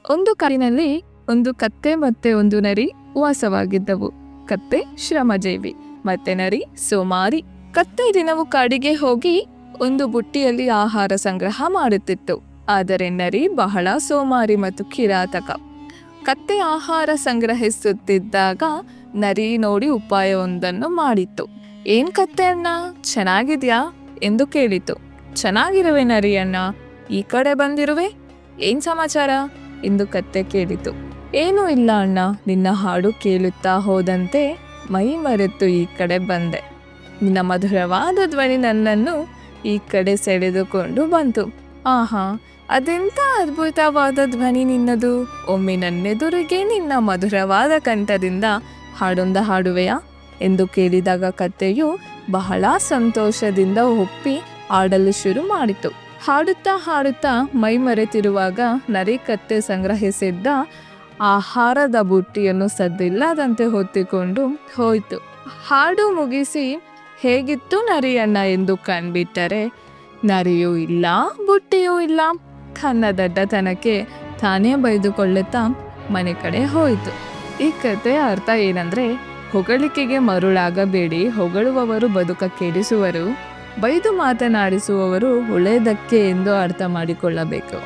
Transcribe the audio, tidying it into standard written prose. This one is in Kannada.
ಒಂದು ಕಾಡಿನಲ್ಲಿ ಒಂದು ಕತ್ತೆ ಮತ್ತೆ ಒಂದು ನರಿ ವಾಸವಾಗಿದ್ದವು. ಕತ್ತೆ ಶ್ರಮಜೀವಿ ಮತ್ತೆ ನರಿ ಸೋಮಾರಿ. ಕತ್ತೆ ದಿನವೂ ಕಾಡಿಗೆ ಹೋಗಿ ಒಂದು ಬುಟ್ಟಿಯಲ್ಲಿ ಆಹಾರ ಸಂಗ್ರಹ ಮಾಡುತ್ತಿತ್ತು. ಆದರೆ ನರಿ ಬಹಳ ಸೋಮಾರಿ ಮತ್ತು ಕಿರಾತಕ. ಕತ್ತೆ ಆಹಾರ ಸಂಗ್ರಹಿಸುತ್ತಿದ್ದಾಗ ನರಿ ನೋಡಿ ಉಪಾಯವೊಂದನ್ನು ಮಾಡಿತ್ತು. ಏನ್ ಕತ್ತೆ ಅಣ್ಣ, ಚೆನ್ನಾಗಿದ್ಯಾ ಎಂದು ಕೇಳಿತು. ಚೆನ್ನಾಗಿರುವೆ ನರಿ ಅಣ್ಣ, ಈ ಕಡೆ ಬಂದಿರುವೆ, ಏನ್ ಸಮಾಚಾರ ಎಂದು ಕತ್ತೆ ಕೇಳಿತು. ಏನೂ ಇಲ್ಲ ಅಣ್ಣ, ನಿನ್ನ ಹಾಡು ಕೇಳುತ್ತಾ ಹೋದಂತೆ ಮೈ ಮರೆತು ಈ ಕಡೆ ಬಂದೆ. ನಿನ್ನ ಮಧುರವಾದ ಧ್ವನಿ ನನ್ನನ್ನು ಈ ಕಡೆ ಸೆಳೆದುಕೊಂಡು ಬಂತು. ಆಹಾ, ಅದೆಂತ ಅದ್ಭುತವಾದ ಧ್ವನಿ ನಿನ್ನದು. ಒಮ್ಮೆ ನನ್ನೆದುರಿಗೆ ನಿನ್ನ ಮಧುರವಾದ ಕಂಠದಿಂದ ಹಾಡೊಂದ ಹಾಡುವೆಯಾ ಎಂದು ಕೇಳಿದಾಗ ಕತ್ತೆಯು ಬಹಳ ಸಂತೋಷದಿಂದ ಒಪ್ಪಿ ಆಡಲು ಶುರು ಮಾಡಿತು. ಹಾಡುತ್ತಾ ಹಾಡುತ್ತಾ ಮೈ ಮರೆತಿರುವಾಗ ನರಿ ಕತ್ತೆ ಸಂಗ್ರಹಿಸಿದ್ದ ಆಹಾರದ ಬುಟ್ಟಿಯನ್ನು ಸದ್ದಿಲ್ಲದಂತೆ ಹೊತ್ತಿಕೊಂಡು ಹೋಯಿತು. ಹಾಡು ಮುಗಿಸಿ ಹೇಗಿತ್ತು ನರಿಯಣ್ಣ ಎಂದು ಕಂಡ್ಬಿಟ್ಟರೆ ನರಿಯೂ ಇಲ್ಲ, ಬುಟ್ಟಿಯೂ ಇಲ್ಲ. ತನ್ನ ದಡ್ಡತನಕ್ಕೆ ತಾನೇ ಬೈದುಕೊಳ್ಳುತ್ತಾ ಮನೆ ಕಡೆ ಹೋಯಿತು. ಈ ಕಥೆಯ ಅರ್ಥ ಏನಂದ್ರೆ, ಹೊಗಳಿಕೆಗೆ ಮರುಳಾಗಬೇಡಿ. ಹೊಗಳುವವರು ಬದುಕ ಕೆಡಿಸುವರು, ಬೈದು ಮಾತನಾಡಿಸುವವರು ಒಳ್ಳೆಯದಕ್ಕೆ ಎಂದು ಅರ್ಥ ಮಾಡಿಕೊಳ್ಳಬೇಕು.